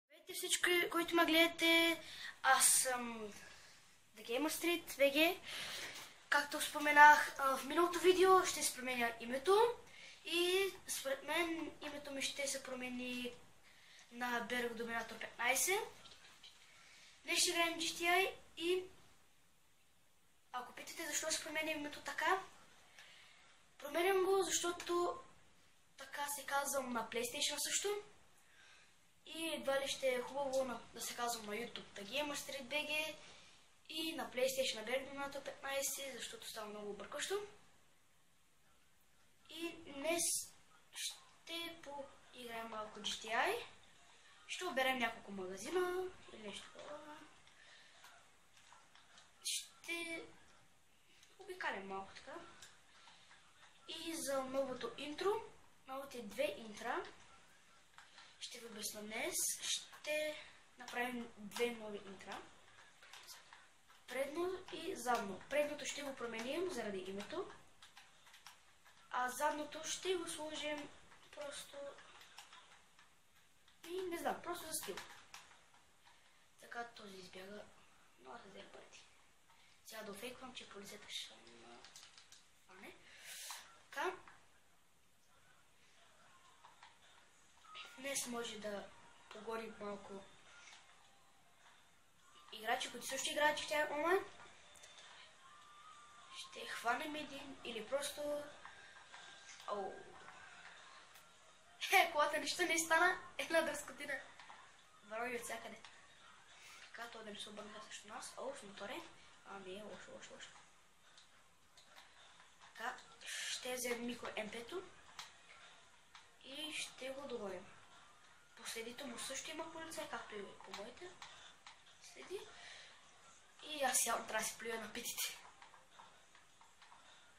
Здравейте всички, които ме гледате, аз съм The Gamer Street VG. Както споменах в миналото видео, ще се променя името и според мен името ми ще се промени на Berg Dominator 15. Днес ще играем GTI и ако питате защо се променя името така, променям го, защото така се казвам на PlayStation също. И едва ли ще е хубаво да се казвам на YouTube The Gamer Street BG и на PlayStation на Berg Dominator 15, защото става много объркващо. И днес ще поиграем малко GTI. Ще оберем няколко магазина или нещо такова. Ще обикалим малко така. И за новото интро, новите две интра, ще ви обясня днес. Ще направим две нови интра. Предно и задно. Предното ще го променим заради името. А задното ще го сложим просто... И не знам, просто за стил. Така този избяга. Но аз взех пъти. Сега да офейквам, че полицията ще ме фане. Така. Днес може да погоним малко играчи, които също играят в тях онлайн. Ще хванем един или просто... Оу. Колата нищо не стана. Една дръскотина. Варови от всякъде. Така, това да не се обърнаха също нас. Оу, с моторен. Ами, лошо. Така, ще вземем микро МП-то и ще го догоним. Последите му също има полицай, както и по моите следи. И аз явно трябва да си плюя на питите.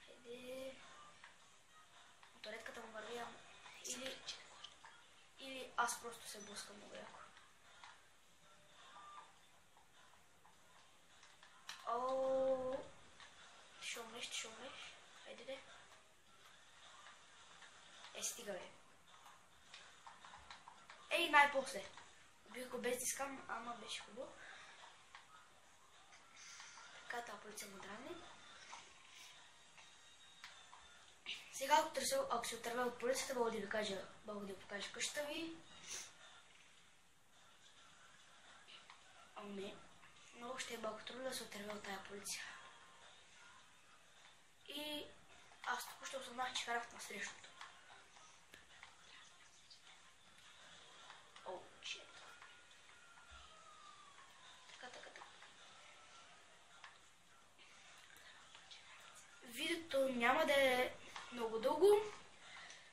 Хайде. Моторетката му върви, или аз просто се блъскам много яко. Ооо. Ще умреш. Хайде де. Стига бе. Ей, най-после. Убих го без дискам, ама беше хубаво. Така, тази полиция му драгне. Сега, ако се отървя от полицията, мога да ви покажа къщата ви. Ами, много ще е малко трудно да се отървя от тая полиция. И аз току-що осъзнах, че карах на срещното. О, чет. Така. Видеото няма да е много дълго,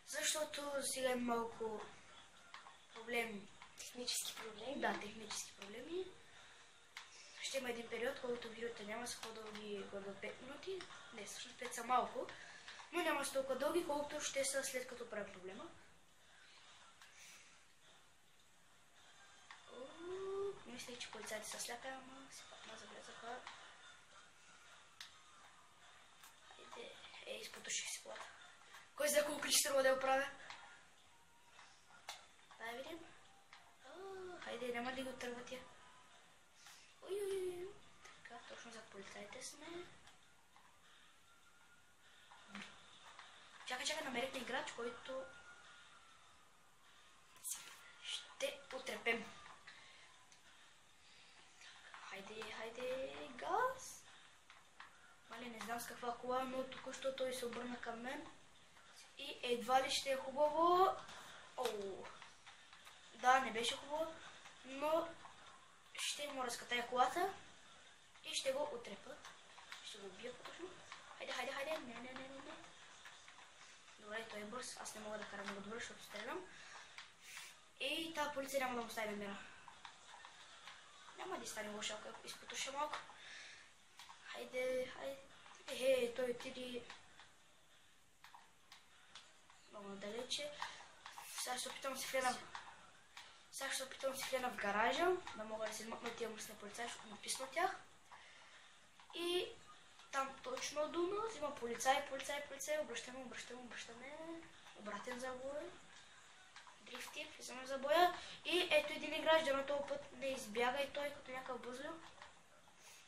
защото сега има малко проблеми. Технически проблеми? Да, технически проблеми. Ще има един период, когато видеото няма са по-дълги горе 5 минути. Не, всъщност 5 са малко, но няма са толкова дълги, колкото ще са след като правим проблема. Мисля, че полицайите са сляпя, ама се пак завлязаха. Хайде, изпотуших си колата. Кой знае колко ключи трябва да я оправя? Дай видим. Хайде, няма ли го отърва тя? Ой. Така, точно зад полицайите сме. Чакай, намерихме играч, който ще потрепем. Хайде, газ! Мали, не знам с каква кола, но току-що той се обърна към мен. И едва ли ще е хубаво. Оу. Да, не беше хубаво, но ще му разкатая колата и ще го отрепа. Ще го убия по-точно. Хайде. Не. Добре, той е бърз. Аз не мога да карам много добре, защото стрелям. И тази полиция няма да му стави мира. Няма да стане лошо, ако изпотуша малко. Хайде. Той отиди много далече. Сега ще опитам да се хлена в гаража, да мога да се мъкна тия мръсни полицаи, защото написна тях. И там точно до нас има полицай, обръщаме, обратен забой, дрифти, влизаме в забоя и ето един граждан на този път не избяга и той като някакъв бъзлил.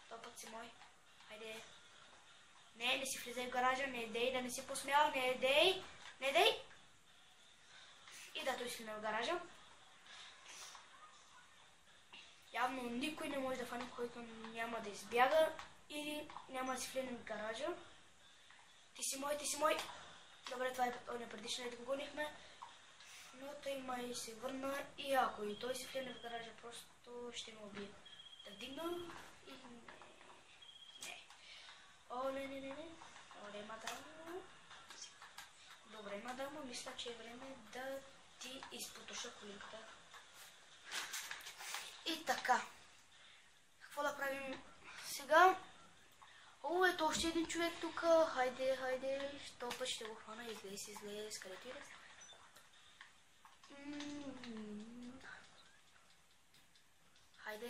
Този път си мой. Хайде. Не си влизай в гаража, не дей, да не си посмял, не дей. И да, той си влиза в гаража. Явно никой не може да фане, който няма да избяга или няма да си влезе в гаража. Ти си мой. Добре, това е оня предишния, да го гонихме. Но той май се върна и ако и той си влезе в гаража, просто ще ме убие. Да вдигна и не. О, не. Добре, мадам. Добре, мадам, мисля, че е време да ти изпотоша колинката. И така. Какво да правим сега? О, ето още един човек тук. Хайде. Този път ще го хвана. Излез. Където и да се.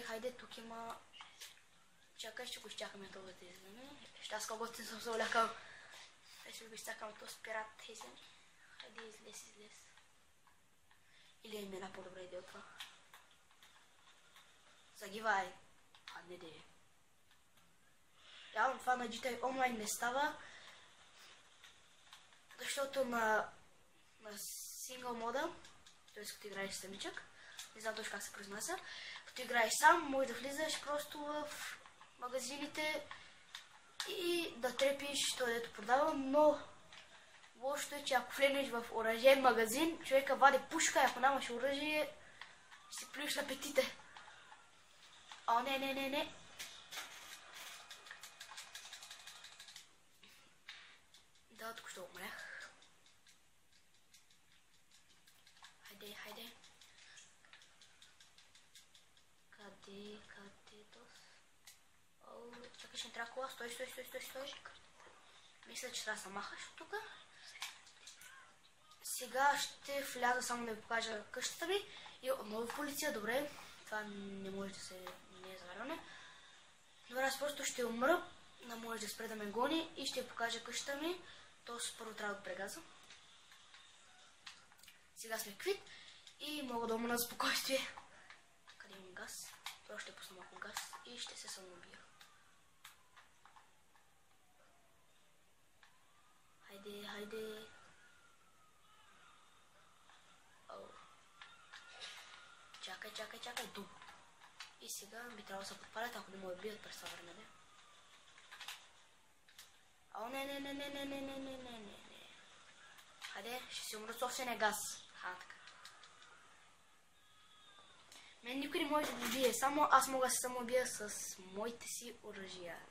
Хайде, тук има... Чакай, ще го изчакаме това да излезе. Аз колкото съм се улякал. Ще го изчакаме този пират да излезе. Хайде, излез. Или има една по-добра идея от това. Загивай. Не де. Явно това на GTA Online не става. Защото на сингъл мода, т.е. като играеш самичък, не знам точно как се произнася, като играеш сам, може да влизаш просто в магазините и да трепиш това, дето продава, но лошото е, че ако влезеш в оръжен магазин, човека вади пушка и ако нямаш оръжие, ще си плюеш на петите. О, не. Да, току-що умрях. Хайде. Къде тос? О, чакай, ще не трябва кола. Стой. Мисля, че трябва да се махаш от тук. Сега ще вляза само да ви покажа къщата ми. И отново полиция, добре. Това не може да се... не е заварване. Добре, аз просто ще умра. Не може да спре да ме гони и ще покажа къщата ми. Тоест първо трябва да прегаза. Сега сме квит и мога да умра на спокойствие. Къде имам газ? Това ще пусна малко газ и ще се самоубия. Хайде. Чакай. Дум. И сега би трябвало да се подпалят, ако не му бият през това време. О, не. Хайде, ще си умра собствения газ. Така. Мен никой не може да го бие, само аз мога да се самоубия с моите си оръжия.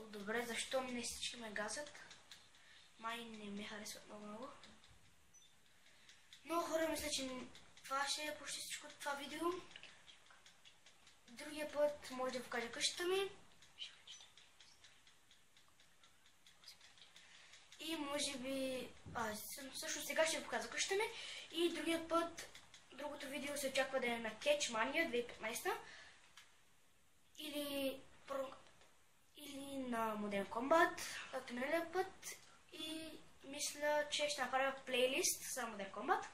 Добре, защо не всички ме газят? Май не ме харесват много. Много хора мисля, че това ще е почти всичко от това видео. Другия път може да покажа къщата ми. И може би... също сега ще показва къщата ми. И другият път, другото видео се очаква да е на Catch Mania 2015. Или на Modern Combat, както миналия път. И мисля, че ще направя плейлист за Modern Combat.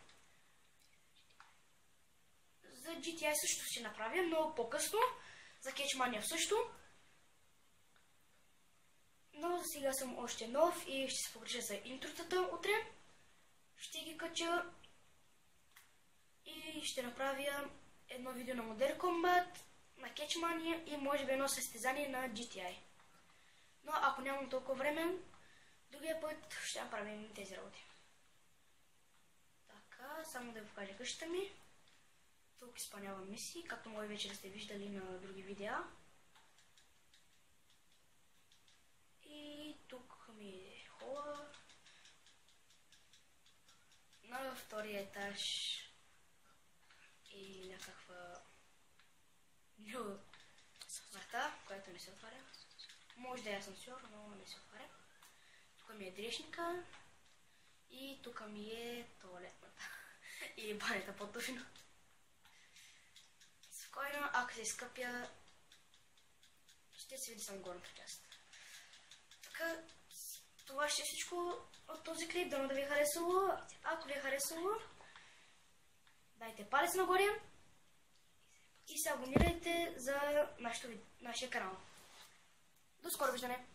За GTI също ще направя, но по-късно. За Catch Mania също. Но за сега съм още нов и ще се погреша за интротата утре. Ще ги кача и ще направя едно видео на Modern Combat, на Catch Mania и може би едно състезание на GTI. Но ако нямам толкова време, другия път ще направим тези работи. Така, само да ви покажа къщата ми. Тук изпълнявам мисии, както може вече да сте виждали на други видеа. И тук ми е хола. На втория етаж и някаква врата, която не се отваря. Може да е асансьор, но не се отваря. Тук ми е дрешника и тук ми е туалетната. Или банята по-точно. Спокойно, ако се изкъпя, ще се види само горната част. Така, това ще е всичко от този клип. Дано да ви е харесало. Ако ви е харесало, дайте палец нагоре и се абонирайте за нашия канал. До скоро виждане!